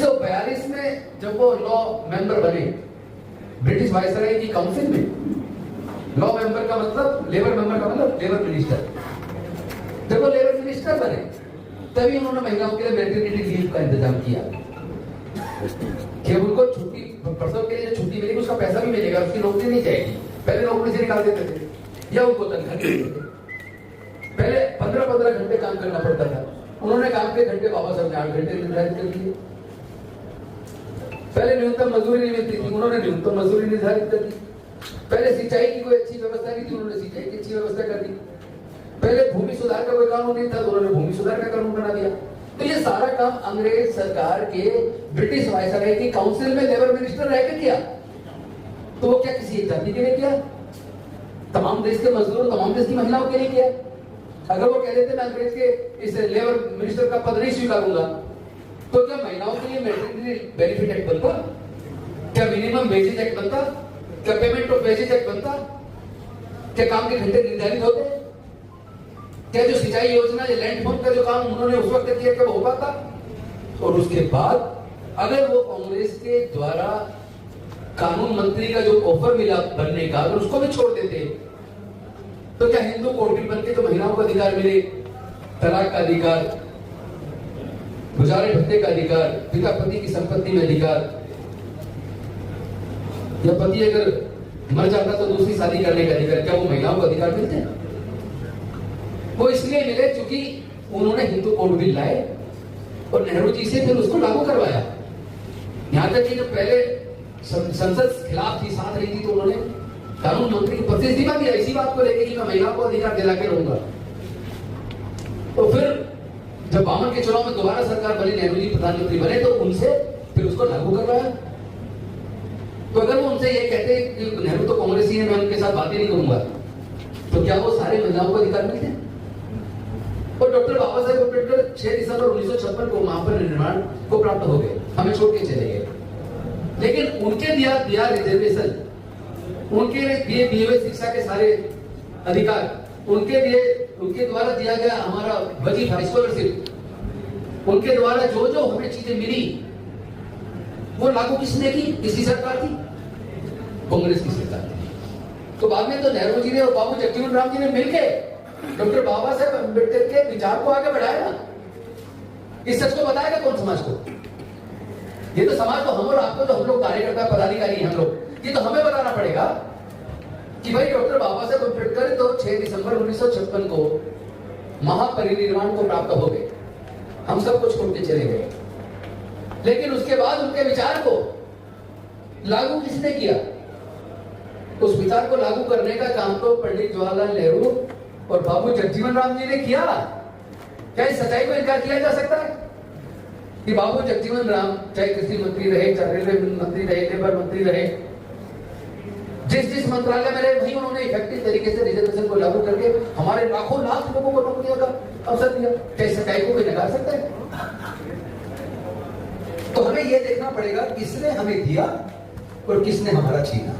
1942 में जब वो लॉ मेंबर बने ब्रिटिश वायसराय की काउंसिल में, लॉ मेंबर का मतलब लेबर मेंबर का मतलब लेबर मिनिस्टर, जब वो लेबर मिनिस्टर बने तभी उन्होंने महिलाओं के लिए मैटरनिटी लीव का इंतजाम किया कि उनको छुट्टी, प्रसव के लिए छुट्टी मिलेगी, उसका पैसा भी मिलेगा, उसकी नौकरी नहीं जाएगी। पहले नौकरी से निकाल देते थे या उनको तनख्वाह देते थे। पहले 15-15 घंटे काम करना पड़ता था, उन्होंने काम के घंटे बाबा साहब ने 8 घंटे निर्धारित कर दिए। पहले न्यूनतम मजदूरी नहीं मिलती थी, उन्होंने न्यूनतम मजदूरी निर्धारित कर दी। पहले सिंचाई की कोई अच्छी व्यवस्था नहीं थी, उन्होंने सिंचाई की अच्छी व्यवस्था कर दी। पहले भूमि सुधार का कोई कानून नहीं था, तो उन्होंने भूमि सुधार का कानून बना दिया। तो ये सारा काम अंग्रेज सरकार के ब्रिटिश वायसराय की काउंसिल में लेबर मिनिस्टर रह के किया। तो वो क्या किसी एक जाति के लिए किया? तमाम देश के मजदूर, तमाम देश की महिलाओं के लिए किया। अगर वो कह देते मैं अंग्रेज के इस लेबर मिनिस्टर का पद नहीं स्वीकारूंगा, तो क्या महिलाओं के लिए मैटरनिटी बेनिफिट एक्ट बनता? क्या मिनिमम वेजेज एक्ट बनता? क्या पेमेंट ऑफ वेजेज एक्ट बनता? क्या काम के घंटे निर्धारित होते? क्या जो सिंचाई योजना, या लैंड फोन का जो काम उन्होंने उस वक्त किया, क्या वो हो पाता? और उसके बाद अगर वो कांग्रेस के द्वारा कानून मंत्री का जो ऑफर मिला बनने का, अगर उसको भी छोड़ देते, तो क्या हिंदू कोर्ट बन के तो महिलाओं को अधिकार मिले, तलाक का अधिकार, गुजारे भत्ते का अधिकार, पिता पति की संपत्ति में अधिकार, या पति अगर मर जाता तो दूसरी शादी करने का अधिकार, क्या वो महिलाओं को अधिकार मिलते हैं? वो इसलिए मिले क्योंकि उन्होंने हिंदू कोड बिल लाए और नेहरू जी से फिर उसको लागू करवाया। यहां तक कि जब पहले संसद खिलाफ थी, साथ रही थी, तो उन्होंने कानून मंत्री को पत्र दिया दिया इसी बात को लेकर कि मैं महिलाओं को अधिकार दिला के रहूंगा। तो फिर जब 52 के चुनाव में दोबारा सरकार बनी, नेहरू जी प्रधानमंत्री बने, तो उनसे फिर उसको लागू करवाया। तो अगर वो उनसे ये कहते कि नेहरू तो कांग्रेसी है, मैं उनके साथ बात ही नहीं करूंगा, तो क्या वो सारे महिलाओं को अधिकार मिलते हैं? और डॉक्टर बाबा साहेब अम्बेडकर 6 दिसंबर 1956 को महापरिनिर्वाण को प्राप्त हो गए, हमें छोड़ के चले गए। लेकिन उनके दिया रिजर्वेशन, उनके दिए हुए शिक्षा के सारे अधिकार, उनके द्वारा दिया गया हमारा वजीफा, स्कॉलरशिप, उनके द्वारा जो जो हमें चीजें मिली, वो लागू किसने की? किसी सरकार थी? कांग्रेस की सरकार थी। तो बाद में तो नेहरू जी ने और बाबू जगजीवन राम जी ने मिलकर डॉक्टर बाबा साहेब अम्बेडकर के विचार को आगे बढ़ाया ना। इस सच को बताएगा कौन समाज को? ये तो समाज को, हम और आपको, तो हम लोग कार्यकर्ता पदाधिकारी हैं, हम लोग, ये तो हमें बताना पड़ेगा कि भाई डॉक्टर बाबा साहेब अम्बेडकर तो 6 दिसंबर 1956 को महापरिनिर्वाण को प्राप्त हो गए, हम सब कुछ छोड़ के चले गए। लेकिन उसके बाद उनके विचार को लागू किसने किया? उस विचार को लागू करने का काम तो पंडित जवाहरलाल नेहरू और बाबू जगजीवन राम जी ने किया। क्या इस सच्चाई को इनकार किया जा सकता है कि बाबू जगजीवन राम चाहे कृषि मंत्री रहे, चाहे रेलवे मंत्री रहे, लेबर मंत्री रहे, जिस मंत्रालय में रहे, वहीं उन्होंने इफेक्टिव तरीके से रिजर्वेशन को लागू करके हमारे लाखों लाख लोगों को नौकरियों का अवसर दिया? क्या इस सच्चाई को कोई नकार सकता है? तो हमें यह देखना पड़ेगा किसने हमें दिया और किसने हमारा छीना।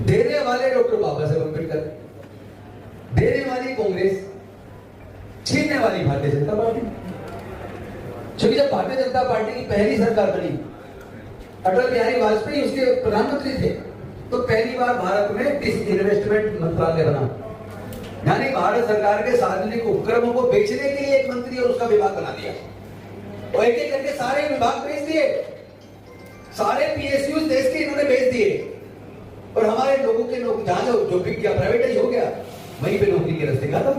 देने वाले डॉक्टर बाबा साहेब अम्बेडकर, देने वाली कांग्रेस, छीनने वाली भारतीय जनता पार्टी। क्योंकि जब भारतीय जनता पार्टी की पहली सरकार बनी, अटल बिहारी वाजपेयी उसके प्रधानमंत्री थे, तो पहली बार भारत में डिसइन्वेस्टमेंट मंत्रालय बना, यानी भारत सरकार के सार्वजनिक उपक्रमों को बेचने के लिए एक मंत्री और उसका विभाग बना दिया, और एक एक करके सारे विभाग बेच दिए, सारे पीएसयू देश के इन्होंने बेच दिए, और हमारे लोगों के लोग जहां जो बिक गया, प्राइवेटाइज हो गया, वहीं पे नौकरी के रास्ते खत्म।